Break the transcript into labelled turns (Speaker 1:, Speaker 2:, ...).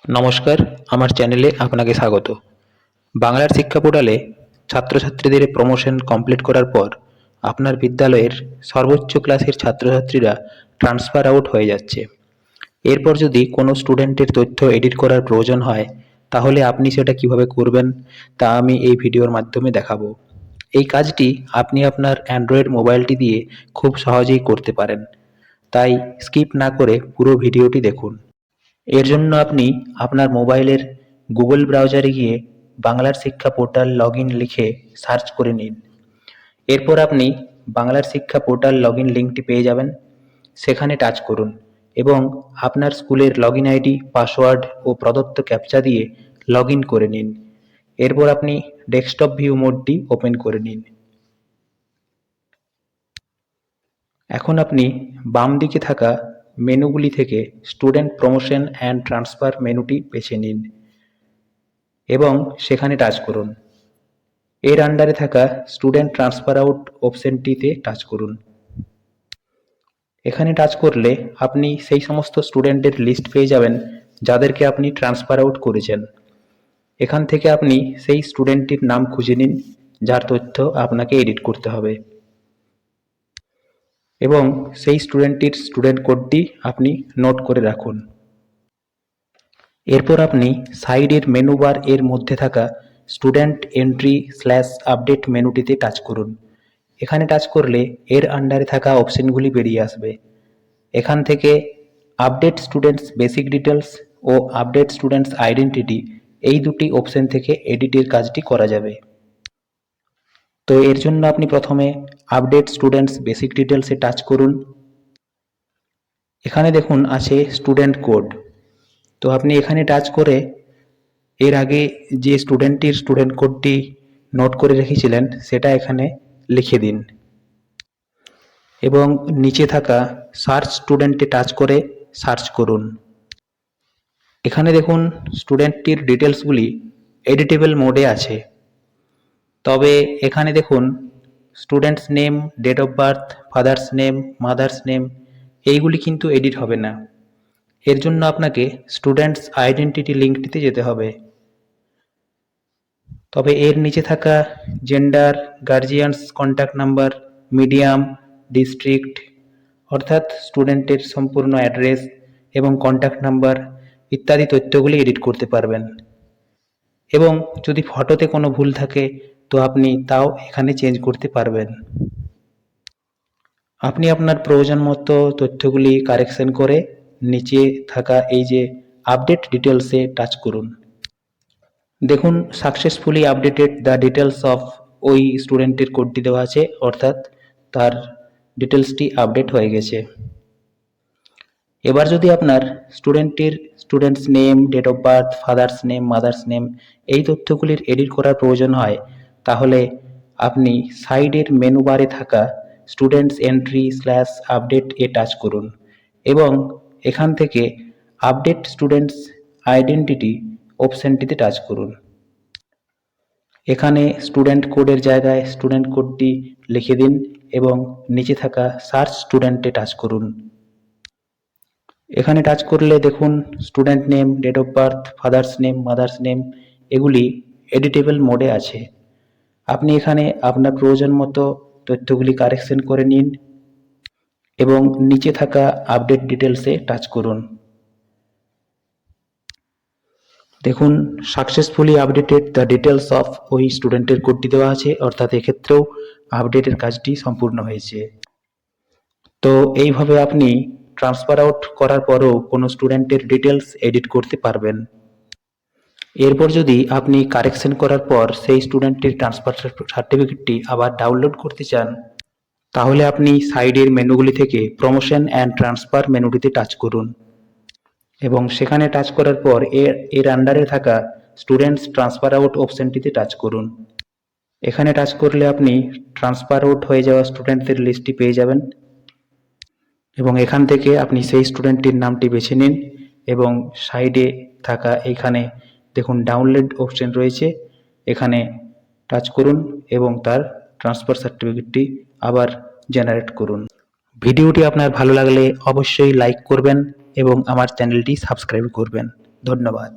Speaker 1: নমস্কার, আমার চ্যানেলে আপনাকে স্বাগত। বাংলার শিক্ষা পোর্টালে ছাত্রছাত্রীদের প্রমোশন কমপ্লিট করার পর আপনার বিদ্যালয়ের সর্বোচ্চ ক্লাসের ছাত্রছাত্রীরা ট্রান্সফার আউট হয়ে যাচ্ছে। এরপর যদি কোনো স্টুডেন্টের তথ্য এডিট করার প্রয়োজন হয়, তাহলে আপনি সেটা কিভাবে করবেন তা আমি এই ভিডিওর মাধ্যমে দেখাবো। এই কাজটি আপনি আপনার অ্যান্ড্রয়েড মোবাইলটি দিয়ে খুব সহজেই করতে পারেন। তাই স্কিপ না করে পুরো ভিডিওটি দেখুন। এর জন্য আপনি আপনার মোবাইলের গুগল ব্রাউজারে গিয়ে বাংলার শিক্ষা পোর্টাল লগইন লিখে সার্চ করে নিন। এরপর আপনি বাংলার শিক্ষা পোর্টাল লগইন লিঙ্কটি পেয়ে যাবেন। সেখানে টাচ করুন এবং আপনার স্কুলের লগইন আইডি, পাসওয়ার্ড ও প্রদত্ত ক্যাপচা দিয়ে লগইন করে নিন। এরপর আপনি ডেস্কটপ ভিউ মোডটি ওপেন করে নিন। এখন আপনি বাম দিকে থাকা মেনুগুলি থেকে স্টুডেন্ট প্রমোশন অ্যান্ড ট্রান্সফার মেনুটি বেছে নিন এবং সেখানে টাচ করুন। এর আন্ডারে থাকা স্টুডেন্ট ট্রান্সফার আউট অপশনটিতে টাচ করুন। এখানে টাচ করলে আপনি সেই সমস্ত স্টুডেন্টের লিস্ট পেয়ে যাবেন যাদেরকে আপনি ট্রান্সফার আউট করেছেন। এখান থেকে আপনি সেই স্টুডেন্টটির নাম খুঁজে নিন যার তথ্য আপনাকে এডিট করতে হবে এবং সেই স্টুডেন্টটির স্টুডেন্ট কোডটি আপনি নোট করে রাখুন। এরপর আপনি সাইডের মেনু বার এর মধ্যে থাকা স্টুডেন্ট এন্ট্রি স্ল্যাশ আপডেট মেনুটিতে টাচ করুন। এখানে টাচ করলে এর আন্ডারে থাকা অপশনগুলি বেরিয়ে আসবে। এখান থেকে আপডেট স্টুডেন্টস বেসিক ডিটেলস ও আপডেট স্টুডেন্টস আইডেন্টিটি এই দুটি অপশন থেকে এডিটের কাজটি করা যাবে। তো এর জন্য আপনি প্রথমে আপডেট স্টুডেন্টস বেসিক ডিটেলসে টাচ করুন। এখানে দেখুন আছে স্টুডেন্ট কোড। তো আপনি এখানে টাচ করে এর আগে যে স্টুডেন্টটির স্টুডেন্ট কোডটি নোট করে রেখেছিলেন সেটা এখানে লিখে দিন এবং নিচে থাকা সার্চ স্টুডেন্টে টাচ করে সার্চ করুন। এখানে দেখুন স্টুডেন্টটির ডিটেলসগুলি এডিটেবল মোডে আছে, তবে এখানে দেখুন student's name, date of birth, father's name, mother's name এইগুলি কিন্তু এডিট হবে না। এর জন্য আপনাকে স্টুডেন্টস আইডেন্টিটি লিঙ্কটিতে যেতে হবে। তবে এর নিচে থাকা gender, guardians contact number, medium, district অর্থাৎ স্টুডেন্টের সম্পূর্ণ অ্যাড্রেস এবং কন্ট্যাক্ট নাম্বার ইত্যাদি তথ্যগুলি এডিট করতে পারবেন। এবং যদি ফটোতে কোনো ভুল থাকে তো আপনি তাও এখানে চেঞ্জ করতে পারবেন। আপনি আপনার প্রয়োজন মতো তথ্যগুলি কারেকশন করে নিচে থাকা এই যে আপডেট ডিটেলসে টাচ করুন। দেখুন successfully updated the details of ওই স্টুডেন্টের কোডটি দেওয়া আছে, অর্থাৎ তার ডিটেলসটি আপডেট হয়ে গেছে। এবার যদি আপনার student's name, date of birth, father's name, mother's name এই তথ্যগুলির এডিট করার প্রয়োজন হয়, তাহলে আপনি সাইডের মেনু বারে থাকা স্টুডেন্টস এন্ট্রি স্ল্যাশ আপডেট এ টাচ করুন এবং এখান থেকে আপডেট স্টুডেন্টস আইডেন্টিটি অপশনটিতে টাচ করুন। এখানে স্টুডেন্ট কোডের জায়গায় স্টুডেন্ট কোডটি লিখে দিন এবং নিচে থাকা সার্চ স্টুডেন্টে টাচ করুন। এখানে টাচ করলে দেখুন student name, date of birth, father's name, mother's name এগুলি এডিটেবল মোডে আছে। আপনি এখানে আপনার প্রয়োজন মতো তথ্যগুলি কারেকশন করে নিন এবং নিচে থাকা আপডেট ডিটেলসে টাচ করুন। দেখুন successfully updated the details of ওই স্টুডেন্টের কোডটি দেওয়া আছে, অর্থাৎ এক্ষেত্রেও আপডেটের কাজটি সম্পূর্ণ হয়েছে। তো এইভাবে আপনি ট্রান্সফার আউট করার পরও কোনো স্টুডেন্টের ডিটেলস এডিট করতে পারবেন। এরপর যদি আপনি কারেকশন করার পর সেই স্টুডেন্টের ট্রান্সফার সার্টিফিকেটটি আবার ডাউনলোড করতে চান, তাহলে আপনি সাইডের মেনুগুলি থেকে প্রমোশন অ্যান্ড ট্রান্সফার মেনুটিতে টাচ করুন এবং সেখানে টাচ করার পর এর আন্ডারে থাকা স্টুডেন্টস ট্রান্সফার আউট অপশনটিতে টাচ করুন। এখানে টাচ করলে আপনি ট্রান্সফার আউট হয়ে যাওয়া স্টুডেন্টদের লিস্টটি পেয়ে যাবেন এবং এখান থেকে আপনি সেই স্টুডেন্টটির নামটি বেছে নিন এবং সাইডে থাকা এইখানে দেখুন ডাউনলোড অপশন রয়েছে, এখানে টাচ করুন এবং তার ট্রান্সফার সার্টিফিকেটটি আবার জেনারেট করুন। ভিডিওটি আপনার ভালো লাগলে অবশ্যই লাইক করবেন এবং আমার চ্যানেলটি সাবস্ক্রাইব করবেন। ধন্যবাদ।